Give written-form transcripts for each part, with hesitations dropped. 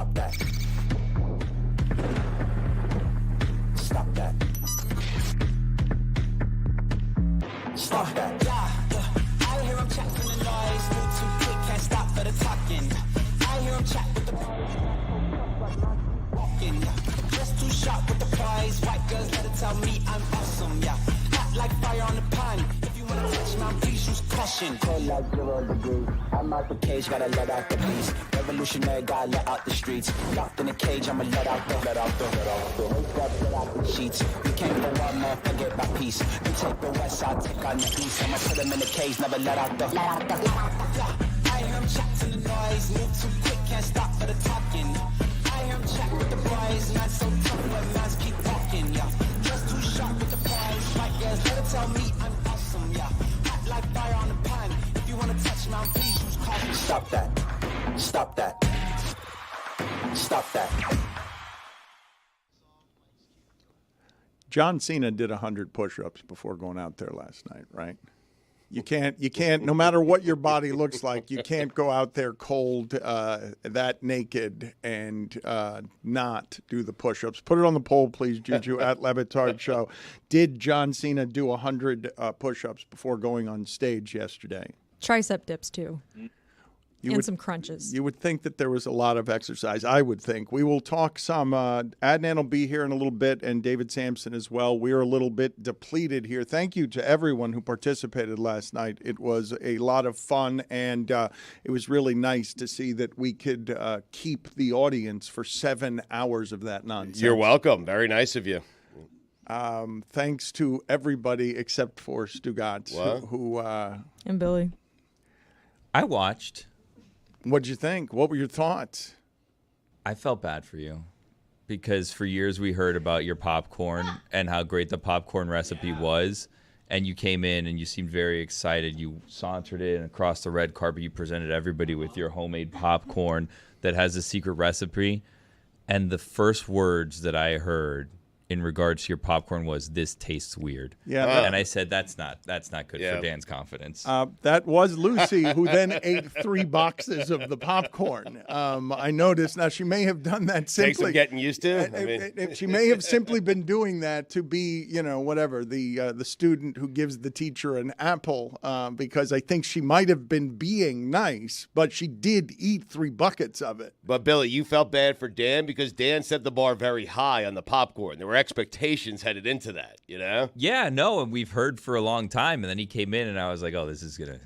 Stop that. Stop that. Stop that. Yeah. I hear him chat from the noise. Move too quick, can't stop for the talking. I hear him chat with the walking. Just too sharp with the prize. White girls let it tell me I'm awesome. Yeah. Hot like fire on the pan. If you wanna touch my please use caution. Cold like 0 degrees. I'm out the cage, gotta let out the beast. Revolutionary, gotta let out the streets. Locked in a cage, I'ma let out the sheets. You can't go out, man, get my peace. You take the west side, take on the east. I'ma put them in the cage, never let out the. I hear him chat to the noise. Move too quick, can't stop for the talking. I hear him chat with the boys. Not so tough when mans keep walking, yeah. Just too sharp with the prize. White girls, let it tell me I'm awesome, yeah. Hot like fire on the pan. If you wanna touch my please use caution. Stop that. Stop that. Stop that. John Cena did 100 push-ups before going out there last night, right? You can't, no matter what your body looks like, you can't go out there cold, that naked, and not do the push-ups. Put it on the poll, please, Juju, at Le Batard Show. Did John Cena do 100 push-ups before going on stage yesterday? Tricep dips, too. And some crunches. You would think that there was a lot of exercise. I would think. We will talk some. Adnan will be here in a little bit, and David Sampson as well. We are a little bit depleted here. Thank you to everyone who participated last night. It was a lot of fun, and it was really nice to see that we could keep the audience for 7 hours of that nonsense. You're welcome. Very nice of you. Thanks to everybody except for Stugotz, who and Billy. I watched. What'd you think? What were your thoughts? I felt bad for you because for years we heard about your popcorn and how great the popcorn recipe was. And you came in and you seemed very excited. You sauntered in across the red carpet. You presented everybody with your homemade popcorn that has a secret recipe. And the first words that I heard in regards to your popcorn was, "This tastes weird." Yeah, and I said, "That's not good for Dan's confidence." That was Lucy, who then ate 3 boxes of the popcorn. I noticed. Now she may have done that simply. Takes some getting used to. She may have simply been doing that to be, whatever the student who gives the teacher an apple, because I think she might have been being nice, but she did eat 3 buckets of it. But Billy, you felt bad for Dan because Dan set the bar very high on the popcorn. There were expectations headed into that, Yeah, no, and we've heard for a long time, and then he came in, and I was like, "Oh, this is gonna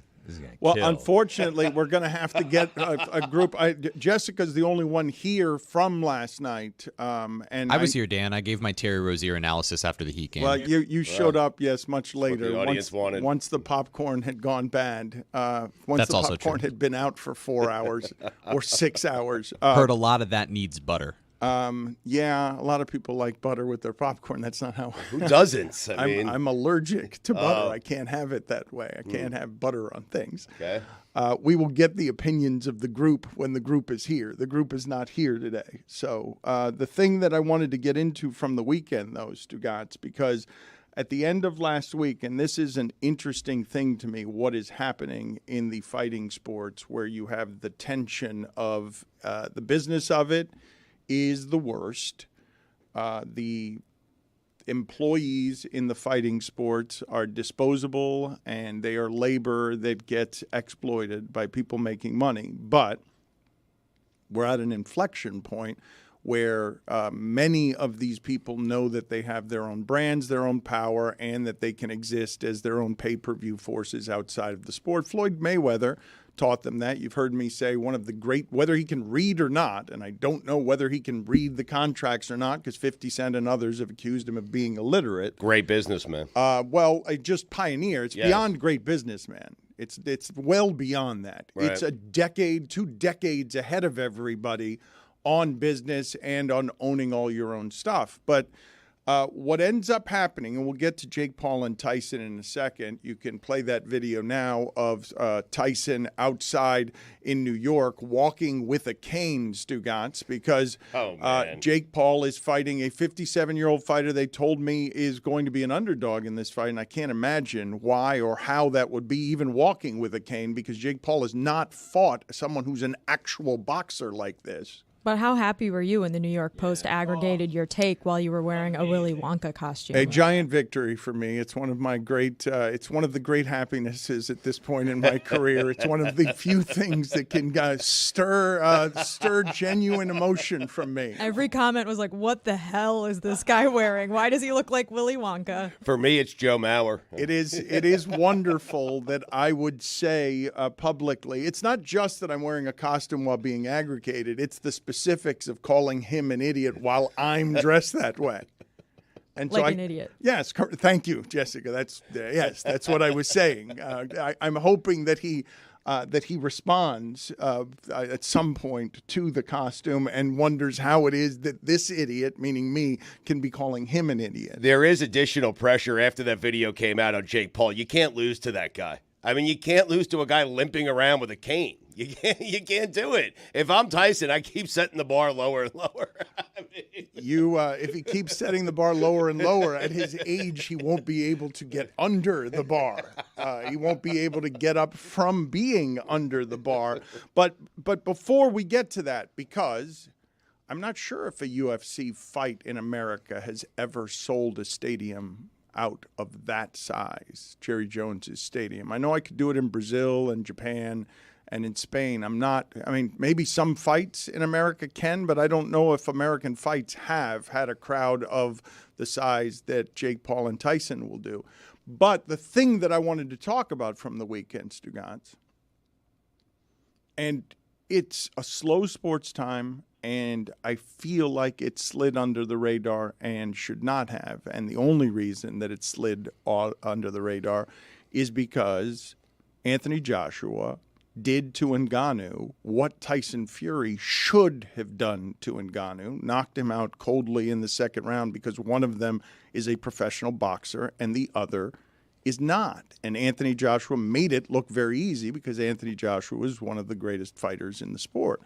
well, kill." Unfortunately, we're gonna have to get a group. Jessica's the only one here from last night, and I was here, Dan. I gave my Terry Rozier analysis after the Heat game. Well, you showed up, yes, much later. The audience wanted. Once the popcorn had gone bad. Once That's the also popcorn true. had been out for 4 hours or 6 hours. Heard a lot of that needs butter. Yeah, a lot of people like butter with their popcorn. That's not how. Who doesn't? I'm allergic to butter. I can't have it that way. I can't have butter on things. Okay. We will get the opinions of the group when the group is here. The group is not here today. So the thing that I wanted to get into from the weekend, though, Stugotz, because at the end of last week, and this is an interesting thing to me, what is happening in the fighting sports where you have the tension of the business of it is the worst. The employees in the fighting sports are disposable and they are labor that gets exploited by people making money. But we're at an inflection point where many of these people know that they have their own brands, their own power, and that they can exist as their own pay-per-view forces outside of the sport. Floyd Mayweather taught them that. You've heard me say one of the great, whether he can read or not, and I don't know whether he can read the contracts or not because 50 Cent and others have accused him of being illiterate. Great businessman. Just pioneer. It's Yes. beyond great businessman. It's well beyond that. Right. It's a decade, 2 decades ahead of everybody on business and on owning all your own stuff. But what ends up happening, and we'll get to Jake Paul and Tyson in a second. You can play that video now of Tyson outside in New York walking with a cane, Stugotz, because Jake Paul is fighting a 57-year-old fighter they told me is going to be an underdog in this fight, and I can't imagine why or how that would be even walking with a cane because Jake Paul has not fought someone who's an actual boxer like this. But how happy were you when the New York Post aggregated your take while you were wearing a Willy Wonka costume? A giant victory for me. It's one of my great. It's one of the great happinesses at this point in my career. It's one of the few things that can stir genuine emotion from me. Every comment was like, "What the hell is this guy wearing? Why does he look like Willy Wonka?" For me, it's Joe Mauer. It is wonderful that I would say publicly. It's not just that I'm wearing a costume while being aggregated. It's the specifics of calling him an idiot while I'm dressed that way. And Like an idiot. Yes, thank you, Jessica. That's what I was saying. I'm hoping that he responds at some point to the costume and wonders how it is that this idiot, meaning me, can be calling him an idiot. There is additional pressure after that video came out on Jake Paul. You can't lose to that guy. I mean, you can't lose to a guy limping around with a cane. You can't do it. If I'm Tyson, I keep setting the bar lower and lower. If he keeps setting the bar lower and lower, at his age, he won't be able to get under the bar. He won't be able to get up from being under the bar. But before we get to that, because I'm not sure if a UFC fight in America has ever sold a stadium out of that size, Jerry Jones's stadium. I know I could do it in Brazil and Japan and in Spain. Maybe some fights in America can, but I don't know if American fights have had a crowd of the size that Jake Paul and Tyson will do. But the thing that I wanted to talk about from the weekend, Stugotz, and it's a slow sports time, and I feel like it slid under the radar and should not have. And the only reason that it slid under the radar is because Anthony Joshua did to Ngannou what Tyson Fury should have done to Ngannou, knocked him out coldly in the second round because one of them is a professional boxer and the other is not. And Anthony Joshua made it look very easy because Anthony Joshua is one of the greatest fighters in the sport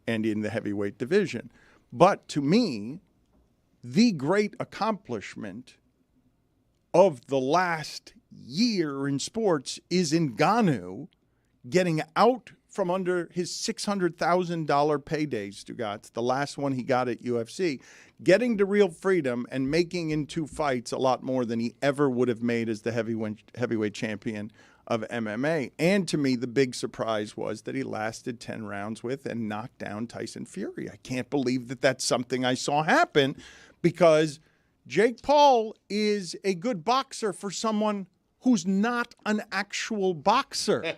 and in the heavyweight division. But to me, the great accomplishment of the last year in sports is Ngannou getting out from under his $600,000 paydays, Stugotz, the last one he got at UFC, getting to real freedom and making in 2 fights a lot more than he ever would have made as the heavyweight champion of MMA. And to me, the big surprise was that he lasted 10 rounds with and knocked down Tyson Fury. I can't believe that that's something I saw happen because Jake Paul is a good boxer for someone who's not an actual boxer.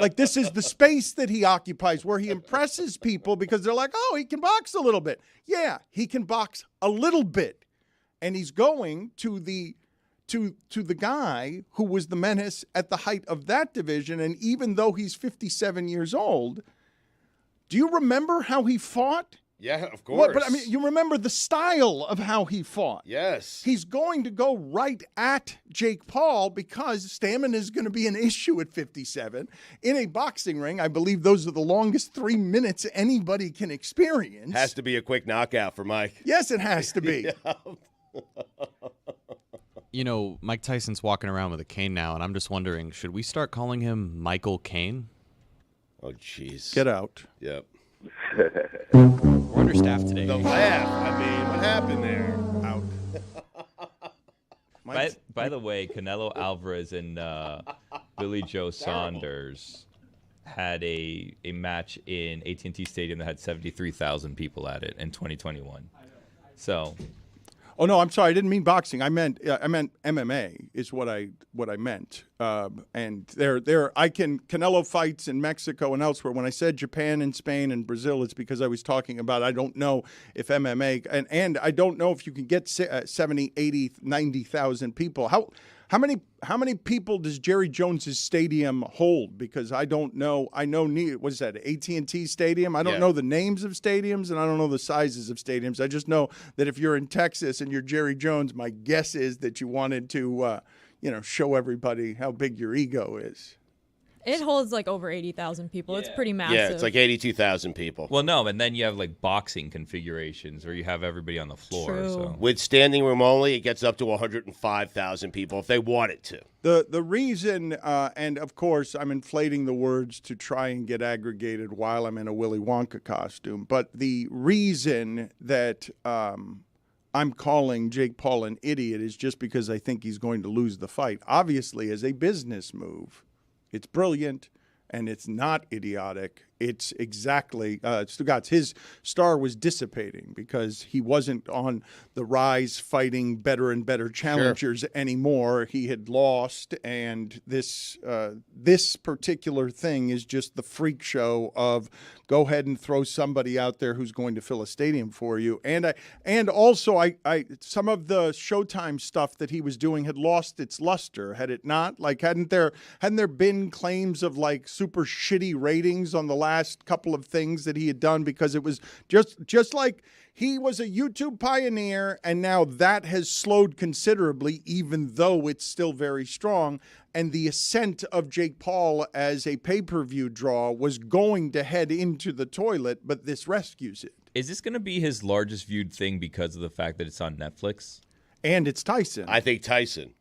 Like, this is the space that he occupies where he impresses people because they're like, oh, he can box a little bit. Yeah, he can box a little bit. And he's going to the guy who was the menace at the height of that division. And even though he's 57 years old, do you remember how he fought? Yeah, of course. But I mean, you remember the style of how he fought. Yes. He's going to go right at Jake Paul because stamina is going to be an issue at 57. In a boxing ring, I believe those are the longest 3 minutes anybody can experience. Has to be a quick knockout for Mike. Yes, it has to be. You know, Mike Tyson's walking around with a cane now, and I'm just wondering, should we start calling him Michael Caine? Oh, jeez. Get out. Yep. We're understaffed today. The laugh. I mean, what happened there? Out. By the way, Canelo Alvarez and Billy Joe Saunders had a match in AT&T Stadium that had 73,000 people at it in 2021. So, oh no, I'm sorry. I didn't mean boxing. I meant MMA is what I meant. And Canelo fights in Mexico and elsewhere. When I said Japan and Spain and Brazil, it's because I was talking about I don't know if MMA and I don't know if you can get 70, 80, 90,000 people. How many people does Jerry Jones's stadium hold? Because I don't know. I know what is that, AT&T Stadium? I don't know the names of stadiums and I don't know the sizes of stadiums. I just know that if you're in Texas and you're Jerry Jones, my guess is that you wanted to show everybody how big your ego is. It holds like over 80,000 people. It's pretty massive. Yeah, it's like 82,000 people. Well, no, and then you have like boxing configurations where you have everybody on the floor. True. So. With standing room only, it gets up to 105,000 people if they want it to. The reason, and of course, I'm inflating the words to try and get aggregated while I'm in a Willy Wonka costume, but the reason that I'm calling Jake Paul an idiot is just because I think he's going to lose the fight. Obviously, as a business move, it's brilliant, and it's not idiotic. It's exactly Stugotz. His star was dissipating because he wasn't on the rise fighting better and better challengers anymore. He had lost, and this particular thing is just the freak show of go ahead and throw somebody out there who's going to fill a stadium for you. And also some of the Showtime stuff that he was doing had lost its luster, had it not? Like hadn't there been claims of like super shitty ratings on the last couple of things that he had done because it was just like he was a YouTube pioneer, and now that has slowed considerably, even though it's still very strong. And the ascent of Jake Paul as a pay-per-view draw was going to head into the toilet, but this rescues it. Is this going to be his largest viewed thing because of the fact that it's on Netflix? And it's Tyson. I think Tyson.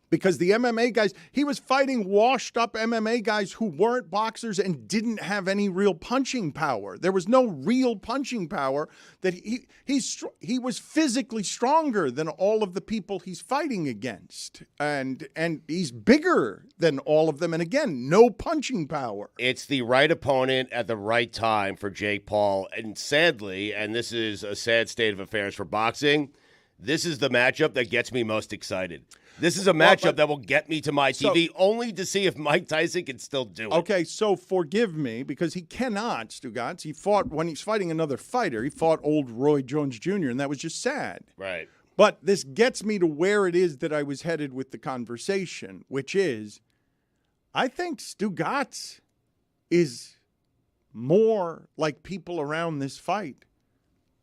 Because the MMA guys, he was fighting washed-up MMA guys who weren't boxers and didn't have any real punching power. There was no real punching power. That he was physically stronger than all of the people he's fighting against, and he's bigger than all of them. And again, no punching power. It's the right opponent at the right time for Jake Paul, and sadly, and this is a sad state of affairs for boxing, this is the matchup that gets me most excited. This is a matchup that will get me to my TV only to see if Mike Tyson can still do it. Okay, so forgive me because he cannot, Stugotz. He fought, when he's fighting another fighter, he fought old Roy Jones Jr., and that was just sad. Right. But this gets me to where it is that I was headed with the conversation, which is I think Stugotz is more like people around this fight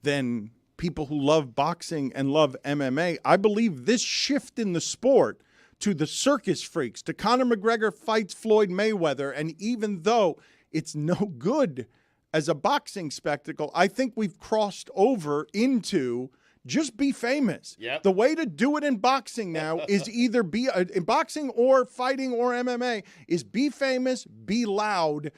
than people who love boxing and love MMA. I believe this shift in the sport to the circus freaks, to Conor McGregor fights Floyd Mayweather, and even though it's no good as a boxing spectacle, I think we've crossed over into just be famous. Yep. The way to do it in boxing now is either be in boxing or fighting or MMA is be famous, be loud,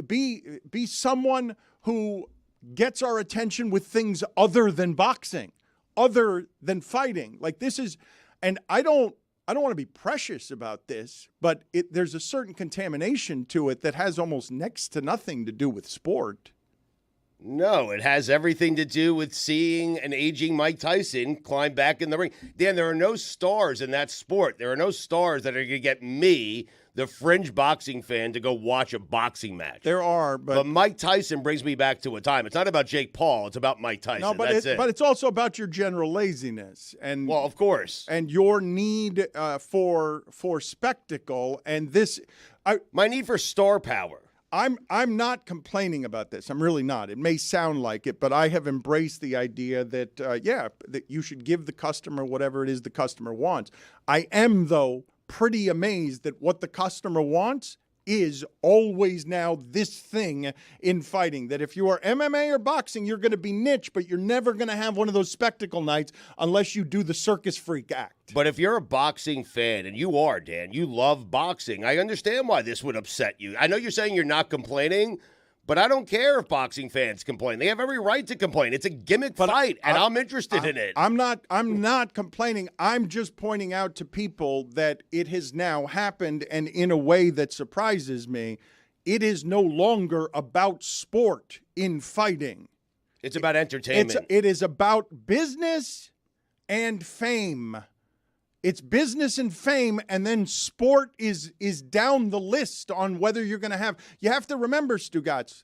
be someone who gets our attention with things other than boxing, other than fighting. Like this is, and I don't want to be precious about this, but there's a certain contamination to it that has almost next to nothing to do with sport. No, it has everything to do with seeing an aging Mike Tyson climb back in the ring. Dan, there are no stars in that sport. There are no stars that are going to get me, the fringe boxing fan, to go watch a boxing match. There are, but Mike Tyson brings me back to a time. It's not about Jake Paul. It's about Mike Tyson. No, but but it's also about your general laziness and well, of course, and your need for spectacle and this. My need for star power. I'm not complaining about this. I'm really not. It may sound like it, but I have embraced the idea that that you should give the customer whatever it is the customer wants. I am, though, pretty amazed that what the customer wants is always now this thing in fighting, that if you are MMA or boxing, you're going to be niche, but you're never going to have one of those spectacle nights unless you do the circus freak act. But if you're a boxing fan, and you are, Dan, you love boxing, I understand why this would upset you. I know you're saying you're not complaining, but I don't care if boxing fans complain. They have every right to complain. It's a gimmick fight, and I'm interested in it. I'm not complaining. I'm just pointing out to people that it has now happened, and in a way that surprises me, it is no longer about sport in fighting. It's about entertainment. It is about business and fame. It's business and fame, and then sport is down the list on whether you're going to have. You have to remember, Stugotz,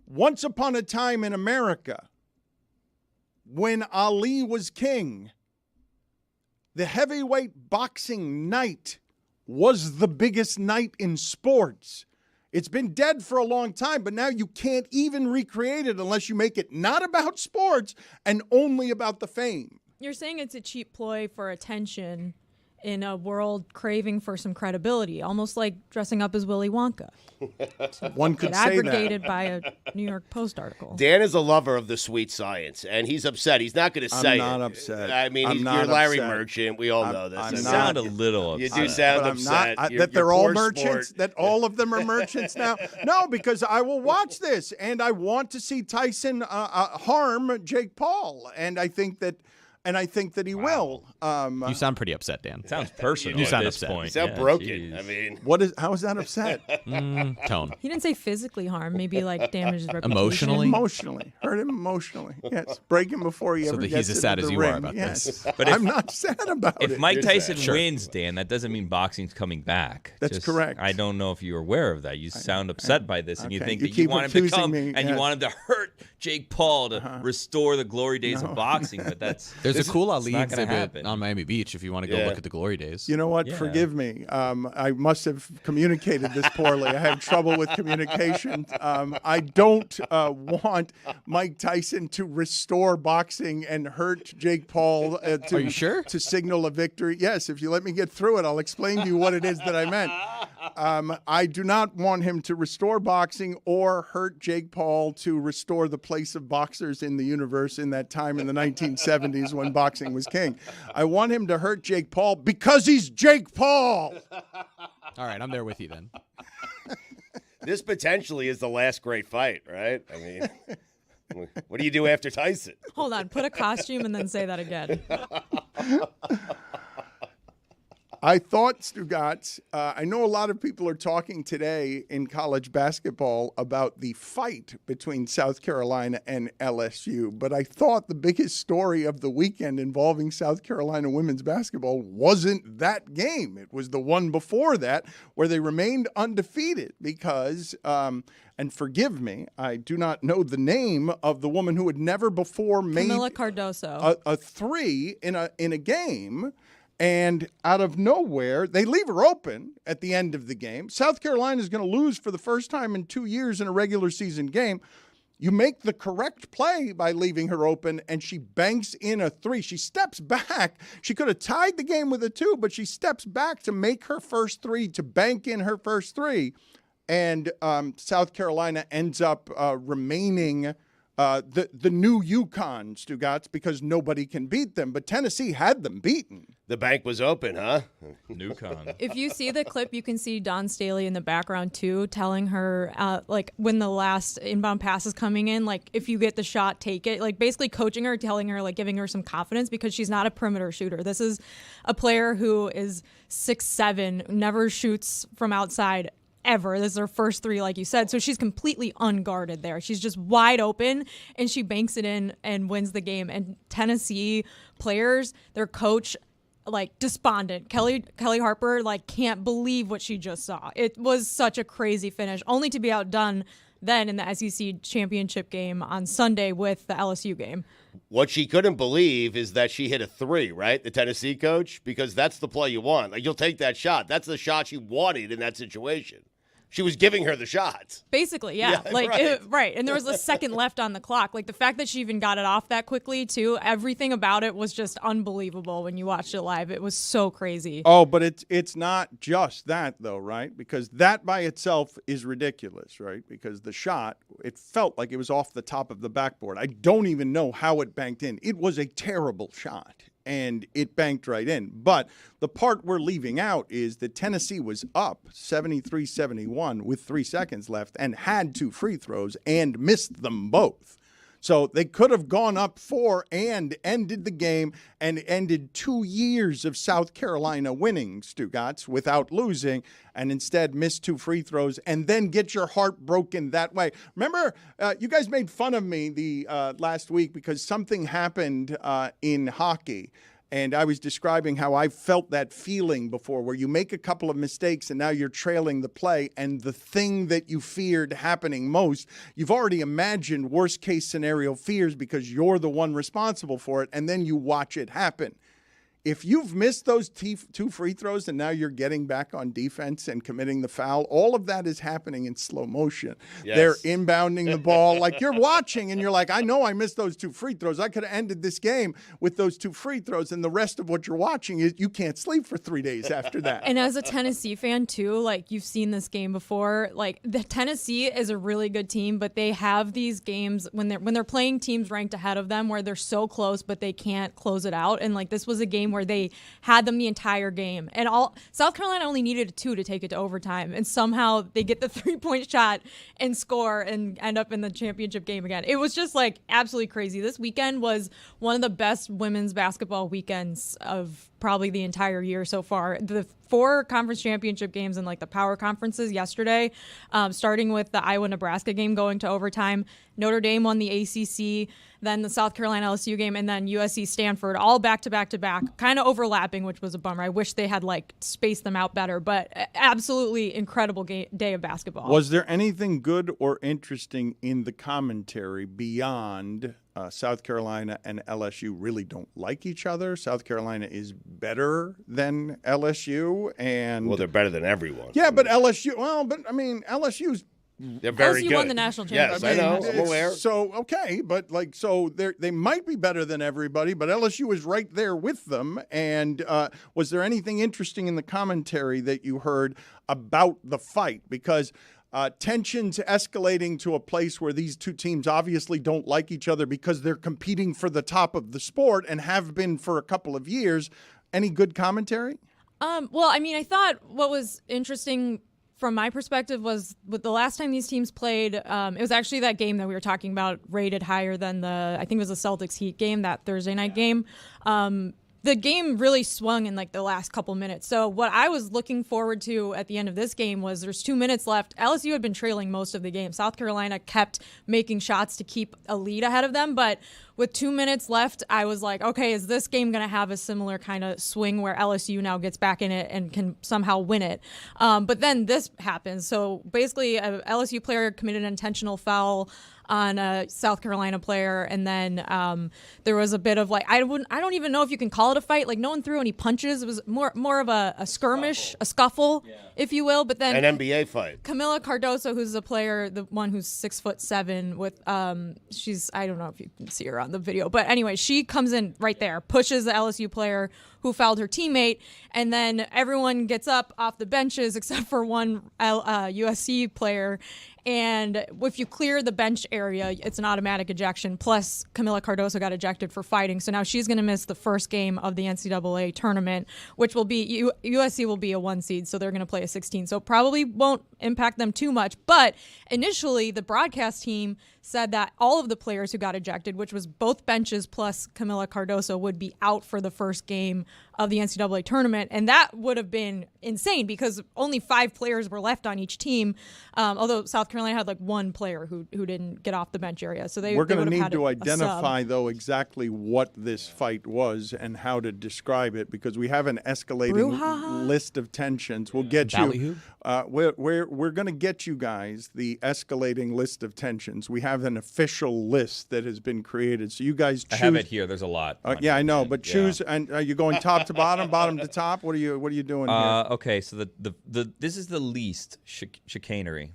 once upon a time in America, when Ali was king, the heavyweight boxing night was the biggest night in sports. It's been dead for a long time, but now you can't even recreate it unless you make it not about sports and only about the fame. You're saying it's a cheap ploy for attention, in a world craving for some credibility, almost like dressing up as Willy Wonka. One could Get say aggregated by a New York Post article. Dan is a lover of the sweet science, and he's upset. He's not going to say it. I'm not upset. I mean, I'm you're not Larry upset. Merchant. We all know this. I'm You not- sound a little You upset. do sound But I'm upset. not, You're- that they're you're all poor merchants, sport. that all of them are merchants now. No, because I will watch this, and I want to see Tyson harm Jake Paul, and I think that he will. You sound pretty upset, Dan. It sounds personal You at sound this upset. point. You sound Yeah, broken. jeez. I mean, How is that upset? Tone. He didn't say physically harm, maybe like damage his reputation. Emotionally? Emotionally, hurt him emotionally. Yes, break him before he So ever that gets he's as into sad the as you ring. are about yes. this. But if- I'm not sad about If it. Mike You're Tyson sad. wins, Dan, that doesn't mean boxing's coming back. That's correct. I don't know if you're aware of that. You sound upset by this, and you okay. think You that you keep want him to accusing come me, and you yes. want him to hurt Jake Paul to restore the glory days of boxing. But There's a cool it's Ali not gonna exhibit happen. on Miami Beach if you want to go Yeah. look at the glory days. You know what? Yeah. Forgive me. I must have communicated this poorly. I have trouble with communication. I don't want Mike Tyson to restore boxing and hurt Jake Paul. To, Are you sure? To signal a victory. Yes, if you let me get through it, I'll explain to you what it is that I meant. I do not want him to restore boxing or hurt Jake Paul to restore the place of boxers in the universe in that time in the 1970s when boxing was king. I want him to hurt Jake Paul because he's Jake Paul. All right, I'm there with you then. this potentially is the last great fight, right? I mean, what do you do after Tyson? Hold on, put a costume and then say that again. I thought, Stugotz, I know a lot of people are talking today in college basketball about the fight between South Carolina and LSU, but I thought the biggest story of the weekend involving South Carolina women's basketball wasn't that game. It was the one before that where they remained undefeated because, and forgive me, I do not know the name of the woman who had never before made Camila Cardoso. a three in a game. And out of nowhere, they leave her open at the end of the game. South Carolina is going to lose for the first time in 2 years in a regular season game. You make the correct play by leaving her open, and she banks in a three. She steps back. She could have tied the game with a two, but she steps back to make her first three, to bank in her first three. And South Carolina ends up remaining the new UConn, Stugotz, because nobody can beat them. But Tennessee had them beaten. The bank was open, huh? Newcon. If you see the clip, you can see Dawn Staley in the background too, telling her like when the last inbound pass is coming in, like if you get the shot, take it. Like basically coaching her, telling her, like giving her some confidence because she's not a perimeter shooter. This is a player who is 6'7", never shoots from outside ever. This is her first three, like you said. So she's completely unguarded there. She's just wide open, and she banks it in and wins the game. And Tennessee players, their coach, like despondent. Kelly Harper, like can't believe what she just saw. It was such a crazy finish, only to be outdone then in the SEC championship game on Sunday with the LSU game. What she couldn't believe is that she hit a three, right? The Tennessee coach, because that's the play you want. Like, you'll take that shot. That's the shot she wanted in that situation. She was giving her the shots. Basically, yeah. Yeah, like, right. Right. And there was a second left on the clock. Like, the fact that she even got it off that quickly, too, everything about it was just unbelievable when you watched it live. It was so crazy. Oh, but it's not just that, though, right? Because that by itself is ridiculous, right? Because the shot, it felt like it was off the top of the backboard. I don't even know how it banked in. It was a terrible shot, and it banked right in. But the part we're leaving out is that Tennessee was up 73-71 with 3 seconds left and had 2 free throws and missed them both. So they could have gone up 4 and ended the game and ended 2 years of South Carolina winning, Stugotz, without losing, and instead missed 2 free throws and then get your heart broken that way. Remember, you guys made fun of me the last week because something happened in hockey. And I was describing how I felt that feeling before where you make a couple of mistakes and now you're trailing the play, and the thing that you feared happening most, you've already imagined worst case scenario fears because you're the one responsible for it, and then you watch it happen. if you've missed those two free throws and now you're getting back on defense and committing the foul, all of that is happening in slow motion. Yes. They're inbounding the ball. Like, you're watching and you're like, I know I missed those 2 free throws. I could have ended this game with those 2 free throws. And the rest of what you're watching is you can't sleep for 3 days after that. And as a Tennessee fan too, like, you've seen this game before. Like, the Tennessee is a really good team, but they have these games when they're playing teams ranked ahead of them where they're so close but they can't close it out. And like, this was a game where they had them the entire game, and South Carolina only needed a 2 to take it to overtime, and somehow they get the 3-point shot and score and end up in the championship game again. It was just like absolutely crazy. This weekend was one of the best women's basketball weekends of probably the entire year so far. The 4 conference championship games and like the power conferences yesterday, starting with the Iowa-Nebraska game going to overtime. Notre Dame won the ACC, then the South Carolina LSU game, and then USC-Stanford, all back-to-back-to-back, kind of overlapping, which was a bummer. I wish they had like spaced them out better, but absolutely incredible day of basketball. Was there anything good or interesting in the commentary beyond South Carolina and LSU really don't like each other? South Carolina is better than LSU, and Well, they're better than everyone. yeah, but LSU. Well, but I mean, LSU's. They're very LSU good. won the national Yes, championship. I know. I'm it's- aware. So okay, but like, so they might be better than everybody, but LSU is right there with them. And was there anything interesting in the commentary that you heard about the fight? Because tensions escalating to a place where these two teams obviously don't like each other because they're competing for the top of the sport and have been for a couple of years. Any good commentary? Well, I mean, I thought what was interesting from my perspective was with the last time these teams played, it was actually that game that we were talking about rated higher than I think it was the Celtics Heat game, that Thursday night game. The game really swung in like the last couple minutes. So what I was looking forward to at the end of this game was there's 2 minutes left. LSU had been trailing most of the game. South Carolina kept making shots to keep a lead ahead of them. But with 2 minutes left, I was like, okay, is this game going to have a similar kind of swing where LSU now gets back in it and can somehow win it? But then this happens. So basically, a LSU player committed an intentional foul on a South Carolina player, and then there was a bit of like, I don't even know if you can call it a fight. Like, no one threw any punches. It was more of a skirmish, a scuffle, if you will. But then An NBA fight. Camila Cardoso, who's a player, the one who's 6'7", with she's, I don't know if you can see her on the video, but anyway, she comes in right there, pushes the LSU player who fouled her teammate, and then everyone gets up off the benches except for one USC player. And if you clear the bench area, it's an automatic ejection. Plus, Camila Cardoso got ejected for fighting. So now she's going to miss the first game of the NCAA tournament, which will be USC will be a 1 seed. So they're going to play a 16. So probably won't impact them too much. But initially, the broadcast team said that all of the players who got ejected, which was both benches plus Camila Cardoso, would be out for the first game of the NCAA tournament. And that would have been insane because only 5 players were left on each team. Although South Carolina had like 1 player who didn't get off the bench area. So we're going to need to a identify, sub. though, exactly what this fight was and how to describe it, because we have an escalating Brouhaha? list of tensions. We'll get you. Ballyhoo? We're going to get you guys the escalating list of tensions. We have an official list that has been created. So you guys choose. I have it here. There's a lot. Yeah, I know, but Yeah. choose. And are you going top to bottom, bottom to top? What are you doing here? Okay, so this is the least chicanery.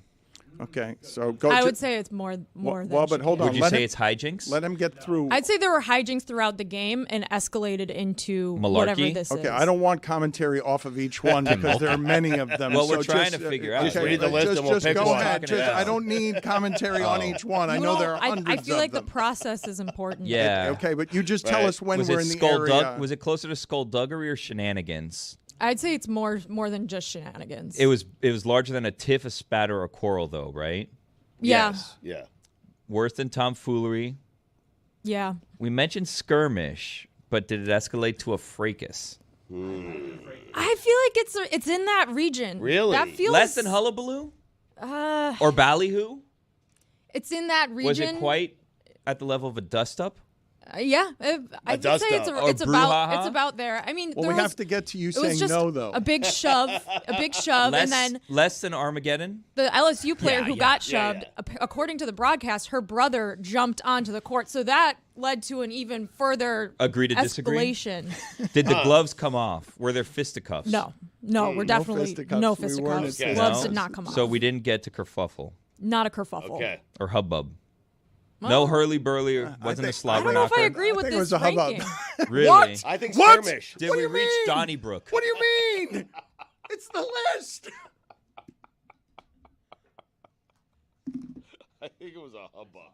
Okay, so go. I would say it's more than well, but hold on. Would you say it's hijinks? Let him get through. I'd say there were hijinks throughout the game and escalated into Malarkey? whatever this is. Okay, I don't want commentary off of each one because there are many of them. Well, so we're trying just, to figure out. Just read the list and we'll just pick go one. ahead. Talking it out. I don't need commentary on each one. I know there are hundreds I feel like of them. the process is important. Yeah. Okay, but you just tell Right. us when Was we're it in the skulldug? area. Was it closer to skullduggery or shenanigans? I'd say it's more than just shenanigans. It was larger than a tiff, a spat, or a quarrel, though, right? Yeah. Yes. Yeah. Worse than tomfoolery. Yeah. We mentioned skirmish, but did it escalate to a fracas? I feel like it's in that region. Really? That feels Less than hullabaloo or ballyhoo? It's in that region. Was it quite at the level of a dust-up? Yeah, I would does say stuff. Or it's brouhaha? about there. I mean, Well, there we was, have to get to you it was saying just no, though. a big shove, and then Less than Armageddon. the LSU player who got yeah, shoved, according to the broadcast, her brother jumped onto the court, so that led to an even further Agree to disagree? escalation. Did the gloves come off? Were there fisticuffs? No, we're definitely fisticuffs. no We weren't fisticuffs. at Gloves No? did not come off. So we didn't get to kerfuffle Not a kerfuffle. Okay. or hubbub. No hurly burly. Wasn't a I I slobber don't know if I knocker. agree with think it this was a hubbub. ranking. Really? What? I think What? skirmish. Did What we do you reach mean? Donnybrook? What do you mean? It's the list. I think it was a hubbub.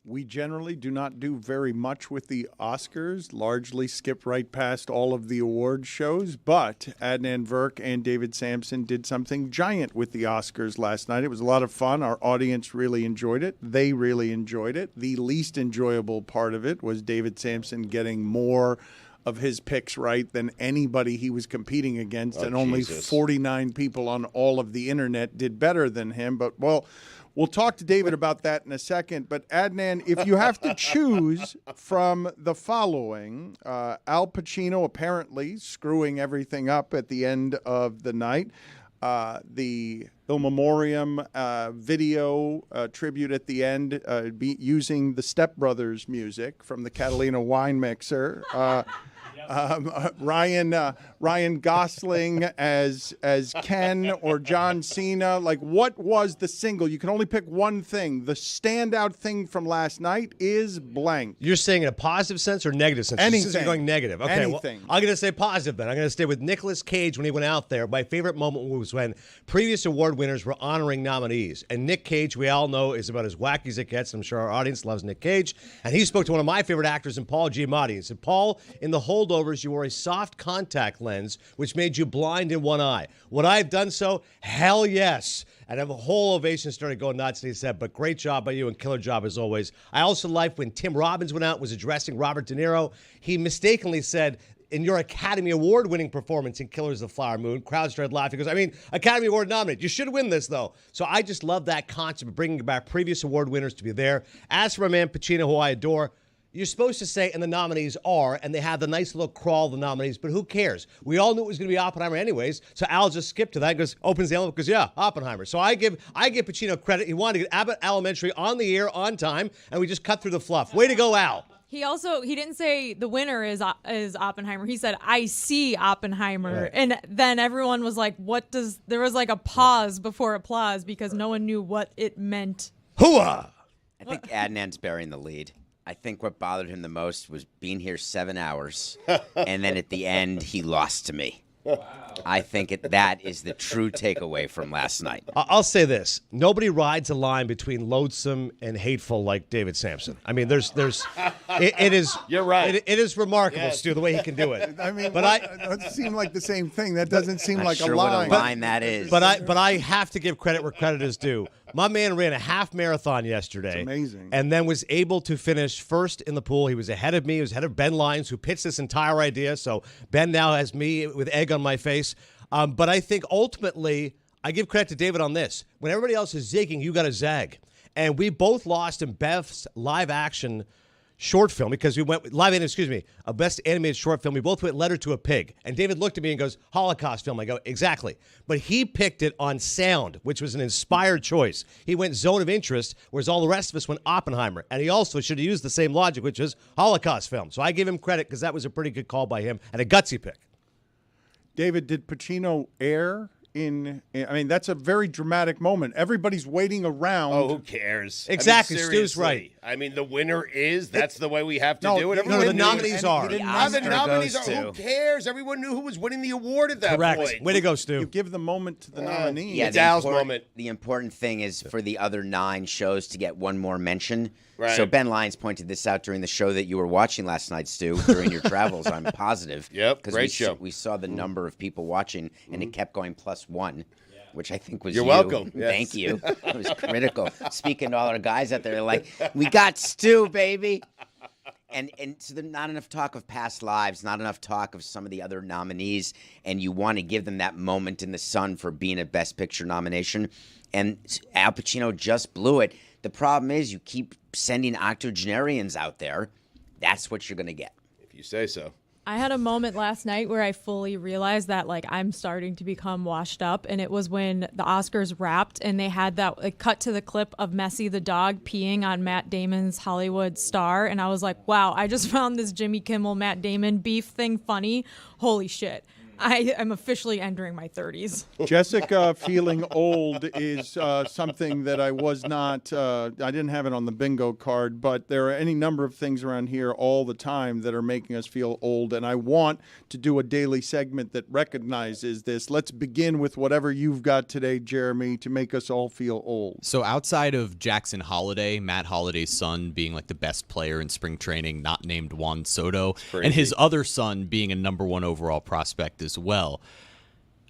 We generally do not do very much with the Oscars, largely skip right past all of the award shows, but Adnan Virk and David Sampson did something giant with the Oscars last night. It was a lot of fun. Our audience really enjoyed it. They really enjoyed it. The least enjoyable part of it was David Sampson getting more of his picks right than anybody he was competing against, and only 49 people on all of the internet did better than him. But, well, we'll talk to David about that in a second. But, Adnan, if you have to choose from the following, Al Pacino apparently screwing everything up at the end of the night, the Il Memoriam video tribute at the end using the Step Brothers music from the Catalina wine mixer, Ryan Gosling as Ken or John Cena. Like, what was the single? You can only pick one thing. The standout thing from last night is blank. You're saying in a positive sense or negative sense? Anything. Since you're going negative. Okay, Anything. Well, I'm going to say positive then. I'm going to stay with Nicolas Cage when he went out there. My favorite moment was when previous award winners were honoring nominees. And Nick Cage, we all know, is about as wacky as it gets. I'm sure our audience loves Nick Cage. And he spoke to one of my favorite actors, in Paul Giamatti. He said, Paul, in The Holdovers, you wore a soft contact lens, which made you blind in one eye. Would I have done so? Hell yes. And a whole ovation started going nuts, and he said, but great job by you and killer job as always. I also liked when Tim Robbins went out, was addressing Robert De Niro. He mistakenly said, in your Academy Award-winning performance in Killers of the Flower Moon, crowd started laughing. He goes, I mean, Academy Award nominated. You should win this, though. So I just love that concept of bringing back previous award winners to be there. As for my man Pacino, who I adore, you're supposed to say, and the nominees are, and they have the nice little crawl of the nominees, but who cares? We all knew it was going to be Oppenheimer anyways, so Al just skipped to that, goes, opens the envelope, goes, yeah, Oppenheimer. So I give Pacino credit. He wanted to get Abbott Elementary on the air, on time, and we just cut through the fluff. Way to go, Al. He didn't say the winner is Oppenheimer. He said, I see Oppenheimer. Right. And then everyone was like, there was like a pause before applause because no one knew what it meant. Hooah! I think Adnan's bearing the lead. I think what bothered him the most was being here 7 hours, and then at the end, he lost to me. Wow. I think that is the true takeaway from last night. I'll say this. Nobody rides a line between loathsome and hateful like David Sampson. I mean, it is. You're right. It is remarkable, yes. Stu, the way he can do it. I mean, it seemed like the same thing. That doesn't seem like sure a line. What a line that is. But I have to give credit where credit is due. My man ran a half marathon yesterday. It's amazing. And then was able to finish first in the pool. He was ahead of me. He was ahead of Ben Lyons, who pitched this entire idea. So Ben now has me with egg on my face. But I think ultimately, I give credit to David on this. When everybody else is zigging, you got to zag. And we both lost in Beth's live action short film because we went with a best animated short film. We both went Letter to a Pig. And David looked at me and goes, Holocaust film. I go, exactly. But he picked it on sound, which was an inspired choice. He went Zone of Interest, whereas all the rest of us went Oppenheimer. And he also should have used the same logic, which is Holocaust film. So I give him credit because that was a pretty good call by him and a gutsy pick. David, did Pacino air in? I mean, that's a very dramatic moment. Everybody's waiting around. Oh, who cares? Exactly. I mean, Stu's right. I mean, the winner is. That's the way we have to do it. No, the nominees are. The nominees are. Who cares? Everyone knew who was winning the award at that Correct. point. Way to go, Stu. You give the moment to the nominee. Yeah, it's Al's moment. The important thing is for the other 9 shows to get one more mention. Right. So Ben Lyons pointed this out during the show that you were watching last night, Stu, during your travels, I'm positive. Yep, great show. We saw the number of people watching, and it kept going +1. Which I think was You're welcome. Yes. Thank you. It was critical. Speaking to all our guys out there, like, we got Stu, baby. And so there's not enough talk of past lives, not enough talk of some of the other nominees, and you want to give them that moment in the sun for being a Best Picture nomination. And Al Pacino just blew it. The problem is you keep sending octogenarians out there. That's what you're going to get. If you say so. I had a moment last night where I fully realized that like I'm starting to become washed up, and it was when the Oscars wrapped and they had that cut to the clip of Messi the dog peeing on Matt Damon's Hollywood star, and I was like, wow, I just found this Jimmy Kimmel Matt Damon beef thing funny. Holy shit. I am officially entering my 30s. Jessica feeling old is something that I was not, I didn't have it on the bingo card, but there are any number of things around here all the time that are making us feel old, and I want to do a daily segment that recognizes this. Let's begin with whatever you've got today, Jeremy, to make us all feel old. So outside of Jackson Holiday, Matt Holiday's son being like the best player in spring training, not named Juan Soto, and his other son being a number 1 overall prospect as well,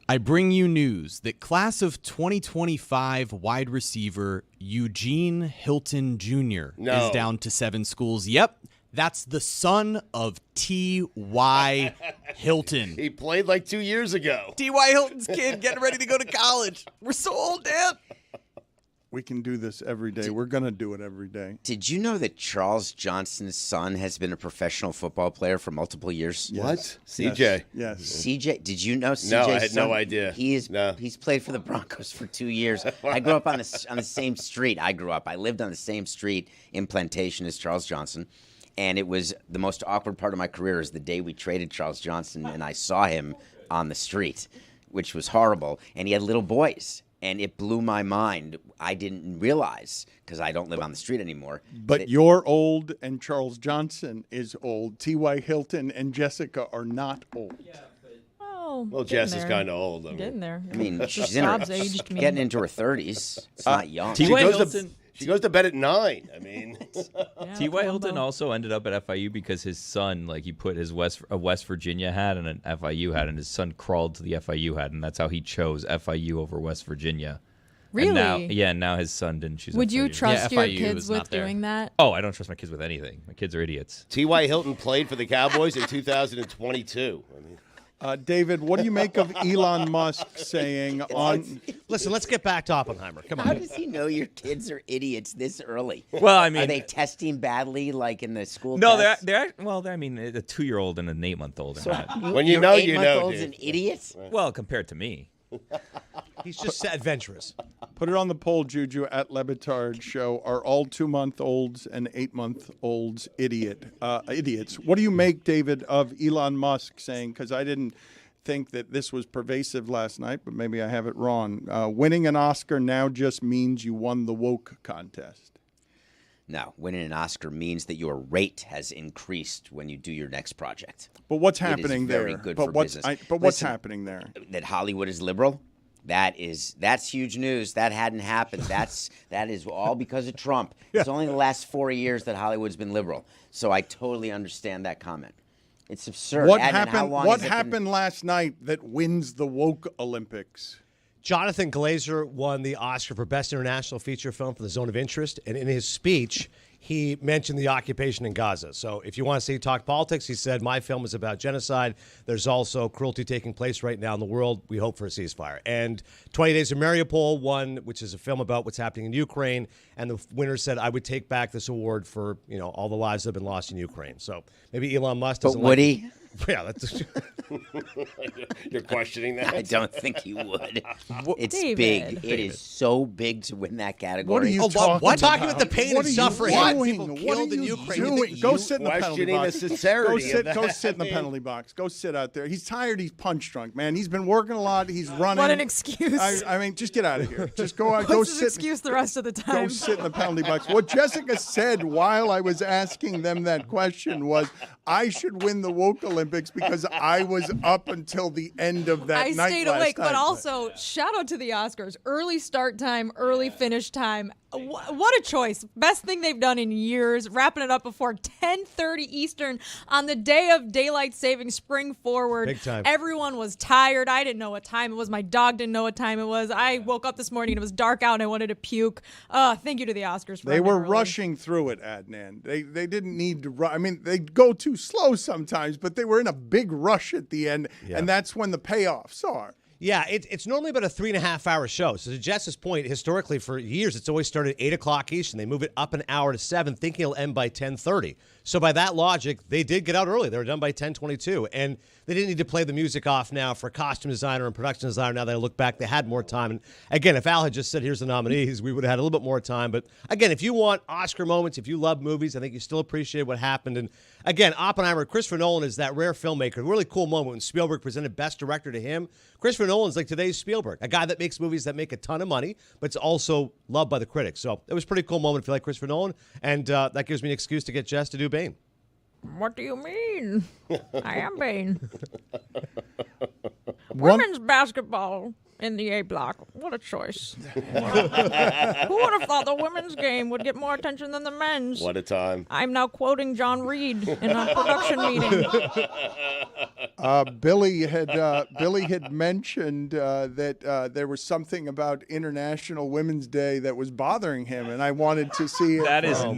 I bring you news that class of 2025 wide receiver Eugene Hilton Jr. is down to 7 schools. Yep, that's the son of T.Y. Hilton. He played like 2 years ago. T.Y. Hilton's kid getting ready to go to college. We're so old, Dad. We can do this every day. We're going to do it every day. Did you know that Charles Johnson's son has been a professional football player for multiple years? What? CJ. Yes. CJ, did you know CJ? No, I had no idea. He's played for the Broncos for 2 years. I grew up on the same street. I lived on the same street in Plantation as Charles Johnson. And it was the most awkward part of my career is the day we traded Charles Johnson and I saw him on the street, which was horrible. And he had little boys. And it blew my mind. I didn't realize, because I don't live on the street anymore. But you're old and Charles Johnson is old. T.Y. Hilton and Jessica are not old. Well, Jess is kind of old. Getting there. I mean, she's Bob's aged me. getting into her 30s. It's not young. T.Y. Hilton. She goes to bed at 9. I mean, T.Y. Hilton also ended up at FIU because his son, like, he put his West Virginia hat and an FIU hat, and his son crawled to the FIU hat, and that's how he chose FIU over West Virginia. Really? And now his son didn't choose Would FIU. you trust your FIU kids is not with there. doing that? Oh, I don't trust my kids with anything. My kids are idiots. T.Y. Hilton played for the Cowboys in 2022. I mean, David, what do you make of Elon Musk saying on... Listen, let's get back to Oppenheimer. Come How on. does he know your kids are idiots this early? Well, I mean, Are they testing badly, like in the school no, tests? they're I mean, a 2-year-old and an 8-month-old are not. when you Your know, you know, 8-month-old's dude. an idiot? Well, compared to me. He's just adventurous. Put it on the poll, Juju, at Le Batard Show. Are all 2-month-olds and 8-month-olds idiots? What do you make, David, of Elon Musk saying, because I didn't think that this was pervasive last night, but maybe I have it wrong. Winning an Oscar now just means you won the woke contest. No, winning an Oscar means that your rate has increased when you do your next project. But what's It is happening very there? good but for what's business. what's Listen, happening there? That Hollywood is liberal. That's huge news. That hadn't happened. That is all because of Trump. It's only the last 4 years that Hollywood's been liberal. So I totally understand that comment. It's absurd. What Adnan, how happened? long What has it been- happened last night that wins the woke Olympics? Jonathan Glazer won the Oscar for Best International Feature Film for The Zone of Interest, and in his speech, he mentioned the occupation in Gaza. So if you want to see talk politics, he said, my film is about genocide. There's also cruelty taking place right now in the world. We hope for a ceasefire. And 20 Days of Mariupol won, which is a film about what's happening in Ukraine. And the winner said, I would take back this award for, all the lives that have been lost in Ukraine. So maybe Elon Musk doesn't But would he? Yeah, that's You're questioning that? I don't think he would. It's David. big. It is so big to win that category. What are you Oh, talking what? about? Talking about the pain What and are you suffering doing? people What killed are in you Ukraine. doing? Go sit in the penalty questioning box. the sincerity of Go that. sit in the penalty box. Go sit out there. He's tired. He's punch drunk, man. He's been working a lot. He's running. What an excuse. I mean, just get out of here. Just go out. What's Go his sit. excuse the rest of the Go time? sit in the penalty box. What Jessica said while I was asking them that question was, I should win the woke Olympics because I was up until the end of that I night stayed last awake, night. but also shout out to the Oscars. Early start time, early finish time. What a choice. Best thing they've done in years. Wrapping it up before 10:30 Eastern on the day of daylight saving, spring forward. Big time. Everyone was tired. I didn't know what time it was. My dog didn't know what time it was. I woke up this morning and it was dark out and I wanted to puke. Thank you to the Oscars for They ending were early. rushing through it, Adnan. They didn't need to rush. I mean, they go too slow sometimes, but they were in a big rush at the end, and that's when the payoffs are. Yeah, it's normally about a 3.5-hour show. So to Jess's point, historically for years, it's always started at 8 o'clock Eastern. They move it up an hour to 7, thinking it'll end by 10:30. So by that logic, they did get out early. They were done by 10:22, and they didn't need to play the music off now for costume designer and production designer. Now that I look back, they had more time. And again, if Al had just said, "Here's the nominees," we would have had a little bit more time. But again, if you want Oscar moments, if you love movies, I think you still appreciate what happened. And again, Oppenheimer, Christopher Nolan is that rare filmmaker. A really cool moment when Spielberg presented Best Director to him. Christopher Nolan's like today's Spielberg, a guy that makes movies that make a ton of money, but it's also loved by the critics. So it was a pretty cool moment if you like Christopher Nolan, and that gives me an excuse to get Jess to do Bane. What do you mean? I am Bane. Women's basketball in the A block. What a choice. Who would have thought the women's game would get more attention than the men's? What a time. I'm now quoting John Reed in a production meeting. Billy had mentioned that there was something about International Women's Day that was bothering him, and I wanted to see it. That is no,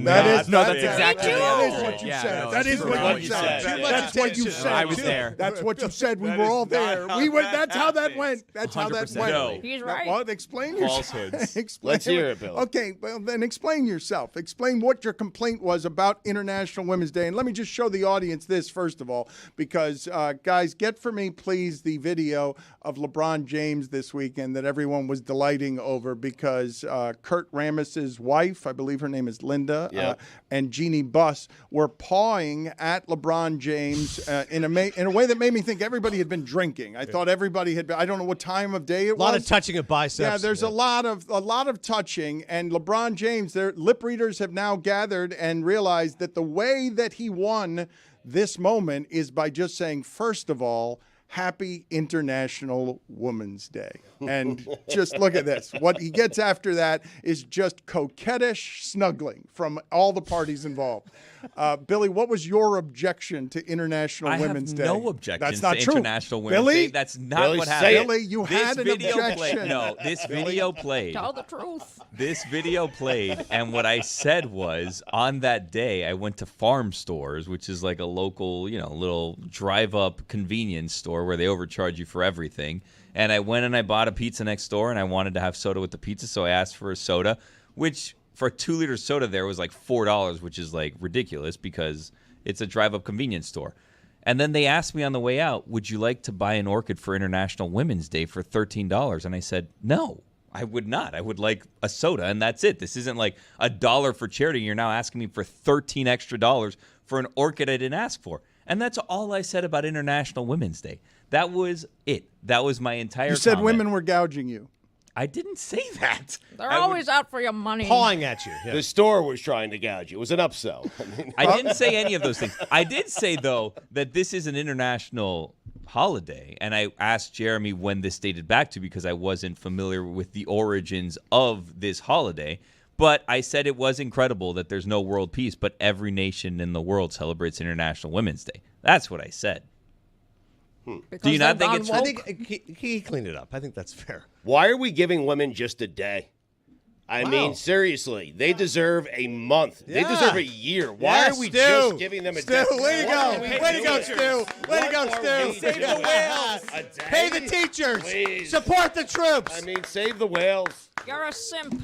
that's exactly that is what you Yeah, said. no, That is what you said. That's what you said. I was there. That's what you said. We were all there. We went. That's how that went. That's how that went. No. He's right. Well, explain yourself. Falsehoods. Explain Let's hear it, Bill. Okay, well then explain yourself. Explain what your complaint was about International Women's Day, and let me just show the audience this first of all, because guys, get for me please the video of LeBron James this weekend that everyone was delighting over because Kurt Ramos's wife, I believe her name is Linda, and Jeannie Buss were pawing at LeBron James in a way that made me think everybody had been drinking. I thought everybody had been. I don't know what time of day it was. A lot of touching of biceps. Yeah, there's a lot of touching, and LeBron James, their lip readers have now gathered and realized that the way that he won this moment is by just saying, first of all, Happy International Women's Day. And just look at this. What he gets after that is just coquettish snuggling from all the parties involved. Billy, what was your objection to International Women's Day? I have no objection That's not to true. International Women's Billy? Day. That's not Billy, what say happened. it. Billy, you had an objection. This video played. Tell the truth. This video played, and what I said was, on that day, I went to Farm Stores, which is like a local, little drive-up convenience store where they overcharge you for everything. And I went and I bought a pizza next door, and I wanted to have soda with the pizza, so I asked for a soda, which for a 2-liter soda there was like $4, which is like ridiculous because it's a drive-up convenience store. And then they asked me on the way out, would you like to buy an orchid for International Women's Day for $13? And I said, no. I would not. I would like a soda, and that's it. This isn't like $1 for charity. You're now asking me for $13 extra for an orchid I didn't ask for. And that's all I said about International Women's Day. That was it. That was my entire You said comment. women were gouging you. I didn't say that. They're always out for your money. Pawing at you. Yeah. The store was trying to gouge you. It was an upsell. I didn't say any of those things. I did say, though, that this is an international holiday, and I asked Jeremy when this dated back to because I wasn't familiar with the origins of this holiday. But I said it was incredible that there's no world peace, but every nation in the world celebrates International Women's Day. That's what I said. Do you not think it's... I think he cleaned it up. I think that's fair. Why are we giving women just a day? I mean, seriously, they deserve a month. They deserve a year. Why are we just giving them a day? Way to go. Way to go, Stu. Way to go, Stu. Save the whales. Pay the teachers. Please. Support the troops. I mean, save the whales. You're a simp.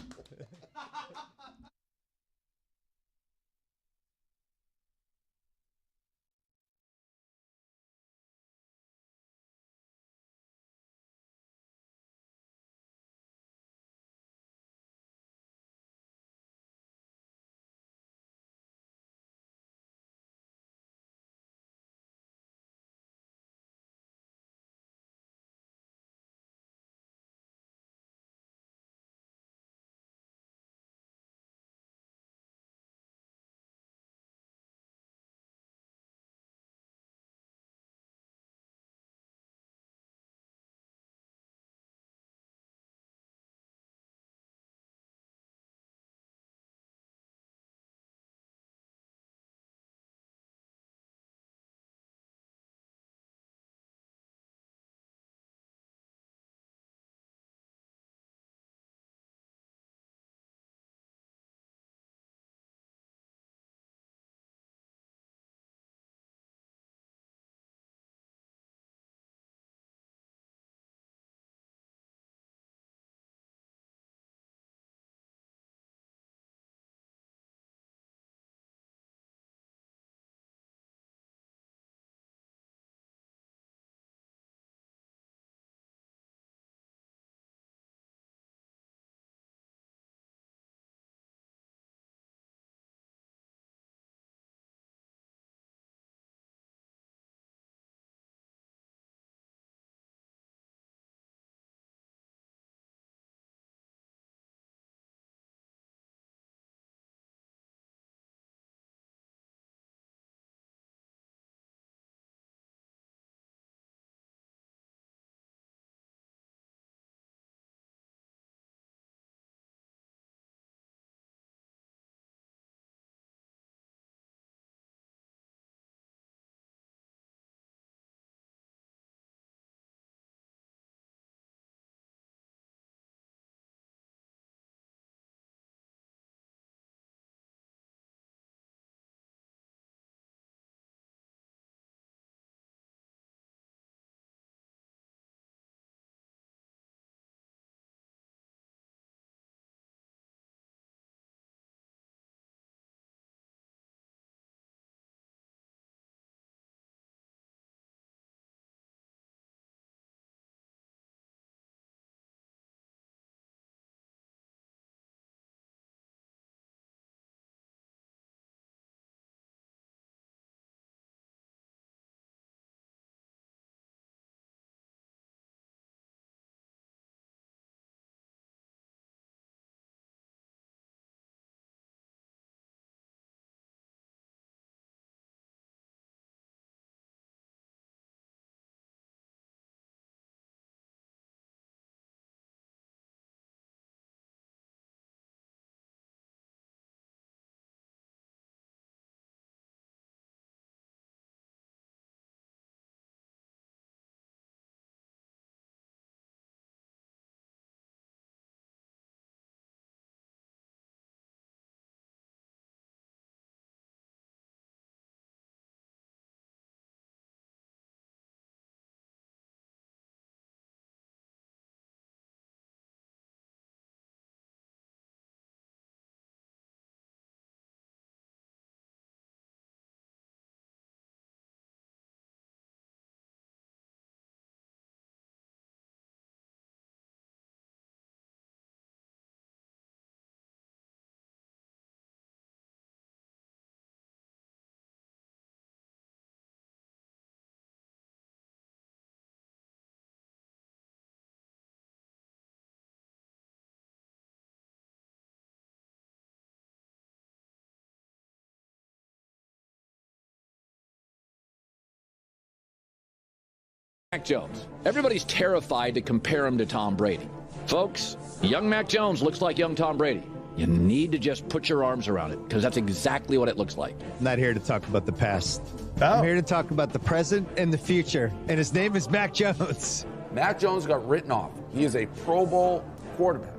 Mac Jones. Everybody's terrified to compare him to Tom Brady. Folks, young Mac Jones looks like young Tom Brady. You need to just put your arms around it, because that's exactly what it looks like. I'm not here to talk about the past. I'm here to talk about the present and the future, and his name is Mac Jones. Mac Jones got written off. He is a Pro Bowl quarterback.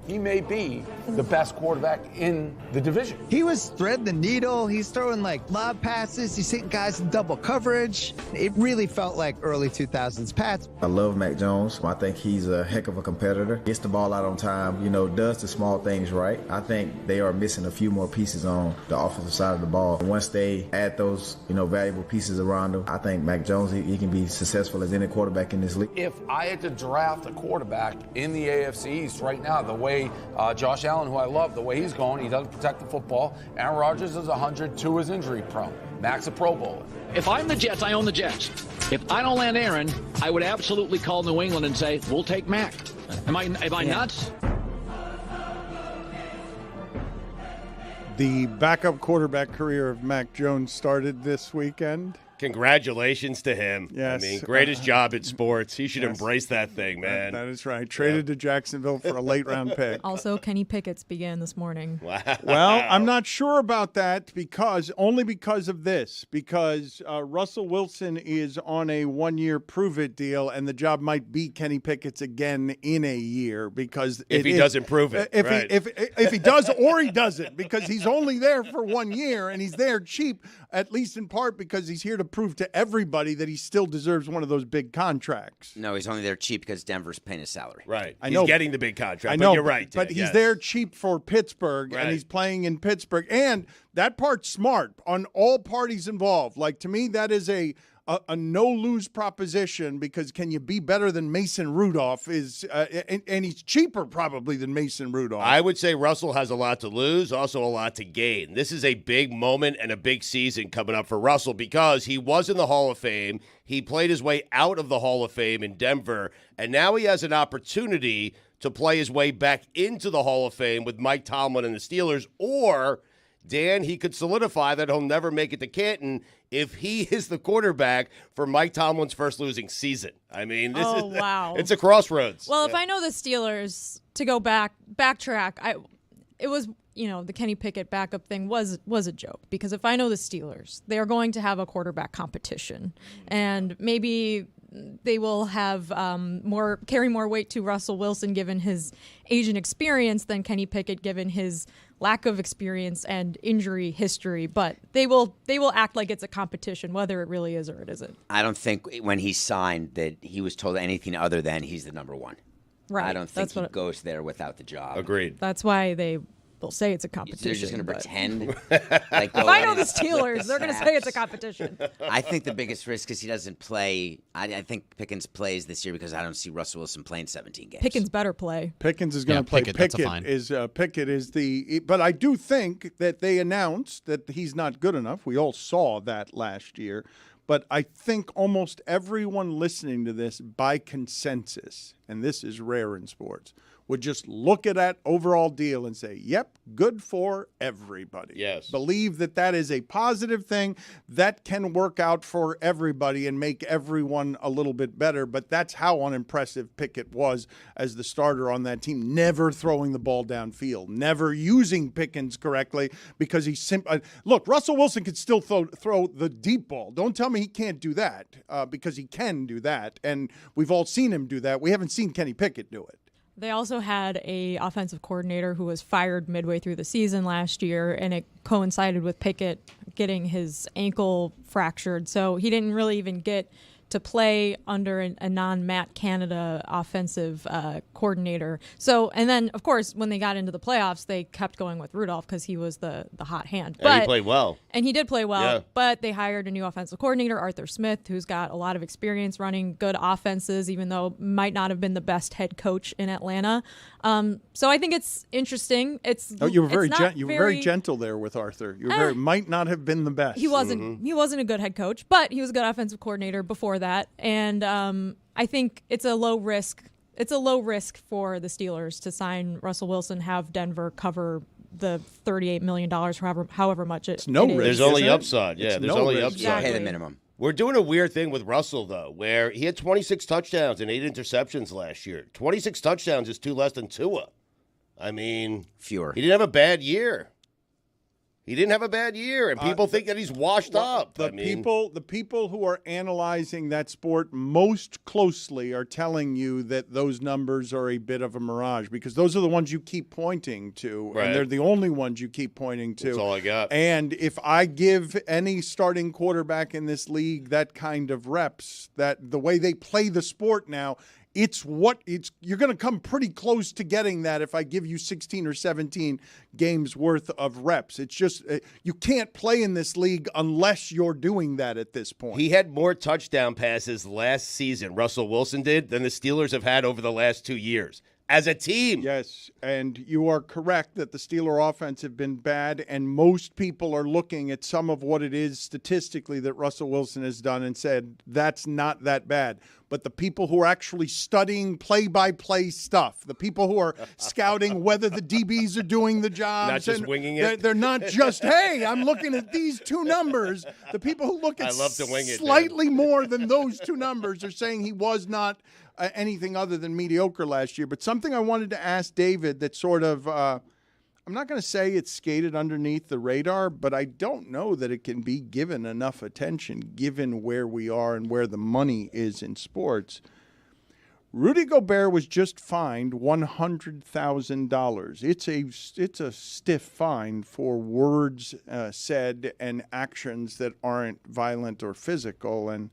He may be the best quarterback in the division. He was threading the needle. He's throwing like lob passes. He's hitting guys in double coverage. It really felt like early 2000s Pats. I love Mac Jones. I think he's a heck of a competitor. Gets the ball out on time, does the small things right. I think they are missing a few more pieces on the offensive side of the ball. Once they add those, valuable pieces around him, I think Mac Jones, he can be successful as any quarterback in this league. If I had to draft a quarterback in the AFC East right now, the way Josh Allen, who I love, the way he's going, he doesn't protect the football. Aaron Rodgers is 102, is injury prone. Mac's a Pro Bowler. If I'm the Jets, I own the Jets. If I don't land Aaron, I would absolutely call New England and say, we'll take Mac. Am I nuts? The backup quarterback career of Mac Jones started this weekend. Congratulations to him. Yes. I mean, greatest job in sports. He should embrace that thing, man. That is right. Traded to Jacksonville for a late-round pick. Also, Kenny Pickett's began this morning. Wow. Well, I'm not sure about that only because of this. Because Russell Wilson is on a one-year prove-it deal, and the job might be Kenny Pickett's again in a year. Because if he doesn't prove it, if he does or he doesn't, because he's only there for 1 year, and he's there cheap, at least in part because he's here to prove to everybody that he still deserves one of those big contracts. No, he's only there cheap because Denver's paying his salary. Right. I know. He's getting the big contract. I know, but you're right. But he's there cheap for Pittsburgh, and he's playing in Pittsburgh. And that part's smart on all parties involved. Like, to me, that is a no-lose proposition, because can you be better than Mason Rudolph? And he's cheaper probably than Mason Rudolph. I would say Russell has a lot to lose, also a lot to gain. This is a big moment and a big season coming up for Russell, because he was in the Hall of Fame. He played his way out of the Hall of Fame in Denver, and now he has an opportunity to play his way back into the Hall of Fame with Mike Tomlin and the Steelers, or Dan, he could solidify that he'll never make it to Canton if he is the quarterback for Mike Tomlin's first losing season. I mean, wow. It's a crossroads. Well, if I know the Steelers, to go backtrack, it was, the Kenny Pickett backup thing was a joke, because if I know the Steelers, they are going to have a quarterback competition, and maybe they will have carry more weight to Russell Wilson given his age and experience than Kenny Pickett given his lack of experience and injury history. But they will act like it's a competition, whether it really is or it isn't. I don't think when he signed that he was told anything other than he's the number one. Right. I don't think he goes there without the job. Agreed. That's why they'll say it's a competition. They're just going to pretend. If I know the Steelers, they're going to say it's a competition. I think the biggest risk is he doesn't play. I think Pickens plays this year because I don't see Russell Wilson playing 17 games. Pickens better play. Pickens is going to play. Pickett is the. But I do think that they announced that he's not good enough. We all saw that last year. But I think almost everyone listening to this, by consensus, and this is rare in sports, would just look at that overall deal and say, yep, good for everybody. Yes. Believe that is a positive thing that can work out for everybody and make everyone a little bit better. But that's how unimpressive Pickett was as the starter on that team, never throwing the ball downfield, never using Pickens correctly, because he's simply look, Russell Wilson can still throw the deep ball. Don't tell me he can't do that, because he can do that. And we've all seen him do that. We haven't seen Kenny Pickett do it. They also had a offensive coordinator who was fired midway through the season last year, and it coincided with Pickett getting his ankle fractured. So he didn't really even get to play under a non-Matt Canada offensive coordinator. So, and then, of course, when they got into the playoffs, they kept going with Rudolph because he was the hot hand. And he played well. And he did play well, yeah. But they hired a new offensive coordinator, Arthur Smith, who's got a lot of experience running good offenses, even though might not have been the best head coach in Atlanta. So I think it's interesting. You were very gentle there with Arthur. You were might not have been the best. He wasn't. Mm-hmm. He wasn't a good head coach, but he was a good offensive coordinator before that. And I think it's a low risk. It's a low risk for the Steelers to sign Russell Wilson, have Denver cover the $38 million, however much it is. No risk. There's only upside. Yeah, there's only upside. Pay the minimum. We're doing a weird thing with Russell, though, where he had 26 touchdowns and 8 interceptions last year. 26 touchdowns is 2 less than Tua. I mean, fewer. He didn't have a bad year. And people think that he's washed up. The people who are analyzing that sport most closely are telling you that those numbers are a bit of a mirage because those are the ones you keep pointing to, Right. and they're the only ones you keep pointing to. That's all I got. And if I give any starting quarterback in this league that kind of reps, that the way they play the sport now, you're going to come pretty close to getting that if I give you 16 or 17 games worth of reps. It's just you can't play in this league unless you're doing that at this point. He had more touchdown passes last season, Russell Wilson did, than the Steelers have had over the last 2 years. As a team. Yes, and you are correct that the Steeler offense have been bad, and most people are looking at some of what it is statistically that Russell Wilson has done and said, that's not that bad. But the people who are actually studying play-by-play stuff, the people who are scouting whether the DBs are doing the job. Not just winging it. They're not just, hey, I'm looking at these 2 numbers. The people who look at I love to wing it, slightly more than those 2 numbers are saying he was not anything other than mediocre last year. But something I wanted to ask David that sort of, I'm not going to say it's skated underneath the radar, but I don't know that it can be given enough attention given where we are and where the money is in sports. Rudy Gobert was just fined $100,000. It's a stiff fine for words said and actions that aren't violent or physical. And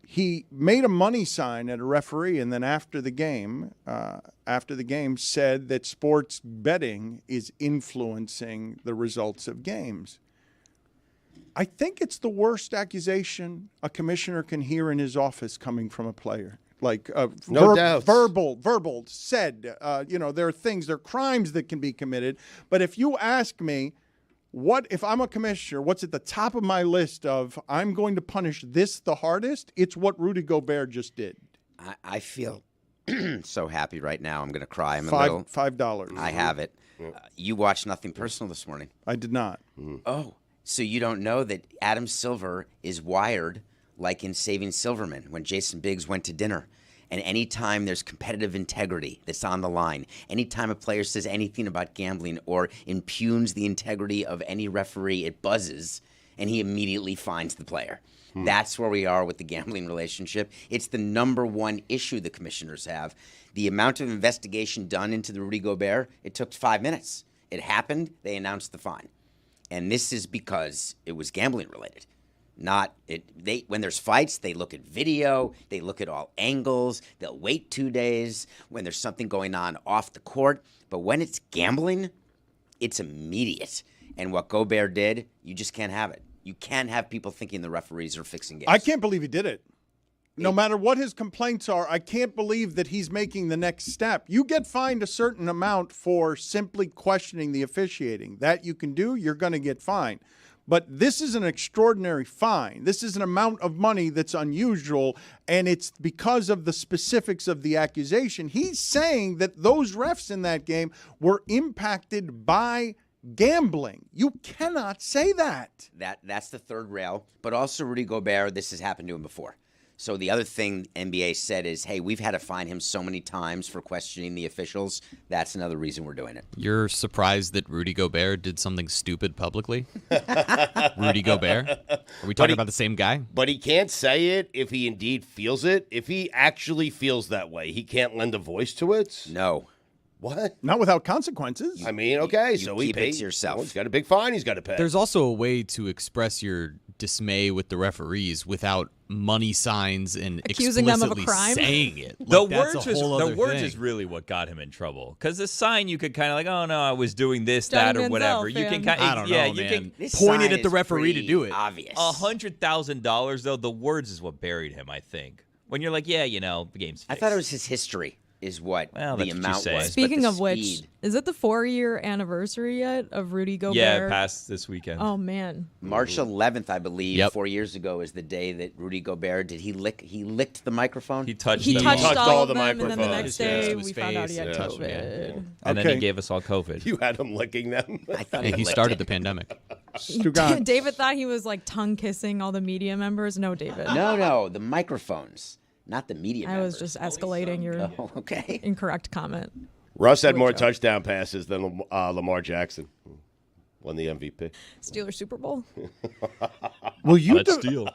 he made a money sign at a referee, and then after the game said that sports betting is influencing the results of games. I think it's the worst accusation a commissioner can hear in his office coming from a player. Like no doubt. Verbal said, there are crimes that can be committed. But if you ask me, what if I'm a commissioner, what's at the top of my list of I'm going to punish this the hardest? It's what Rudy Gobert just did. I feel so happy right now. I'm going to cry. I'm $5. I have it. You watched Nothing Personal this morning. I did not. Oh, so you don't know that Adam Silver is wired like in Saving Silverman when Jason Biggs went to dinner. And anytime there's competitive integrity that's on the line, anytime a player says anything about gambling or impugns the integrity of any referee, it buzzes, and he immediately fines the player. That's where we are with the gambling relationship. It's the number one issue the commissioners have. The amount of investigation done into the Rudy Gobert, it took 5 minutes. It happened, they announced the fine. And this is because it was gambling related. When there's fights, they look at video, they look at all angles, they'll wait 2 days when there's something going on off the court. But when it's gambling, it's immediate. And what Gobert did, you just can't have it. You can't have people thinking the referees are fixing games. I can't believe he did it. No matter what his complaints are, I can't believe that he's making the next step. You get fined a certain amount for simply questioning the officiating. That you can do, you're going to get fined. But this is an extraordinary fine. This is an amount of money that's unusual, and it's because of the specifics of the accusation. He's saying that those refs in that game were impacted by gambling. You cannot say that. That's the third rail. But also Rudy Gobert, this has happened to him before. So the other thing NBA said is, hey, we've had to fine him so many times for questioning the officials. That's another reason we're doing it. You're surprised that Rudy Gobert did something stupid publicly? Rudy Gobert? Are we talking about the same guy? But he can't say it if he indeed feels it. If he actually feels that way, he can't lend a voice to it? No. What? Not without consequences. I mean, okay, so he pays yourself. Well, he's got a big fine he's got to pay. There's also a way to express your dismay with the referees without money signs and accusing them of a explicitly crime. saying it. The Like, words is really what got him in trouble. Because the sign, you could kind of like, oh no, I was doing this, that, or whatever. You can kind, I don't know, you man. This Point it sign at the is referee to pretty do it. Obvious. $100,000 though. The words is what buried him, I think. When you're like, yeah, the game's fixed. I thought it was his history is what Well, the that's what you amount say. was. Speaking but of the which, speed. is it the 4-year anniversary yet of Rudy Gobert? Yeah, it passed this weekend. Oh man. March 11th, I believe, Yep. 4 years ago, is the day that Rudy Gobert he licked the microphone. He touched He them touched all. all of the them, and then the microphones. next Yeah, day to his we found out he face, had yeah. COVID. And then Okay. he gave us all COVID. You had him licking them. I thought Hey, he licked started it. the pandemic. Stugotz. David thought he was like tongue kissing all the media members. No, David. No, the microphones, not the media I members. was just escalating your okay. incorrect comment. Russ had more touchdown passes than Lamar Jackson. Won the MVP. Steelers Super Bowl. Will you Let's steal.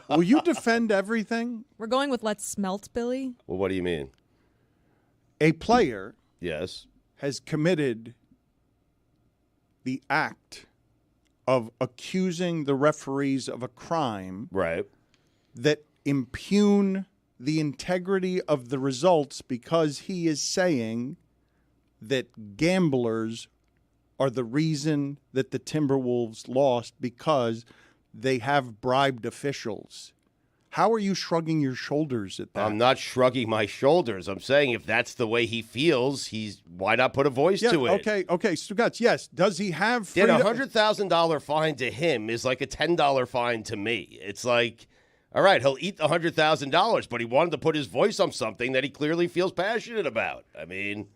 Will you defend everything? We're going with let's smelt, Billy. Well, what do you mean? A player Yes. has committed the act of accusing the referees of a crime Right. that impugn the integrity of the results because he is saying that gamblers are the reason that the Timberwolves lost because they have bribed officials. How are you shrugging your shoulders at that? I'm not shrugging my shoulders. I'm saying if that's the way he feels, why not put a voice to it? Okay, Stugotz, yes. Does he have Then freedom? a $100,000 fine to him is like a $10 fine to me. It's like, all right, he'll eat the $100,000, but he wanted to put his voice on something that he clearly feels passionate about. I mean,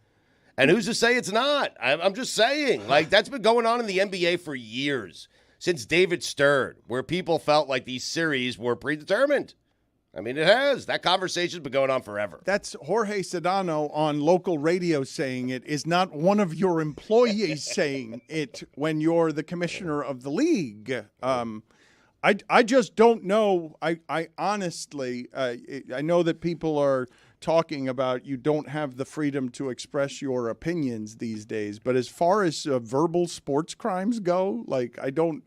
and who's to say it's not? I'm just saying, like, that's been going on in the NBA for years, since David Stern, where people felt like these series were predetermined. I mean, it has. That conversation's been going on forever. That's Jorge Sedano on local radio saying it, is not one of your employees saying it when you're the commissioner of the league. I just don't know. I honestly, I know that people are talking about you don't have the freedom to express your opinions these days, but as far as verbal sports crimes go, like I don't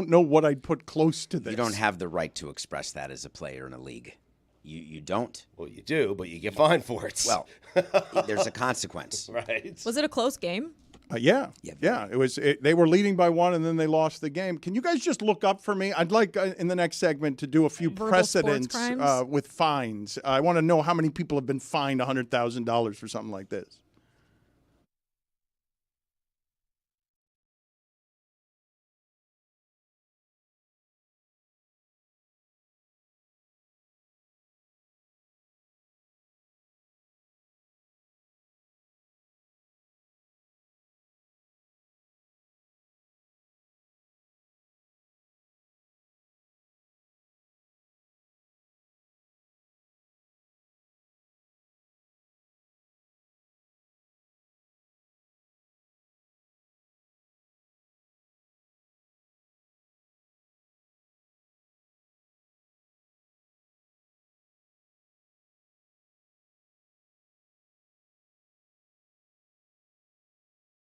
know what I'd put close to this. You don't have the right to express that as a player in a league. You don't. Well, you do, but you get fined for it. Well, there's a consequence. Right. Was it a close game? Yeah. It was. They were leading by one, and then they lost the game. Can you guys just look up for me? I'd like in the next segment to do a few Verbal precedents sports crimes? with fines. I want to know how many people have been fined $100,000 for something like this.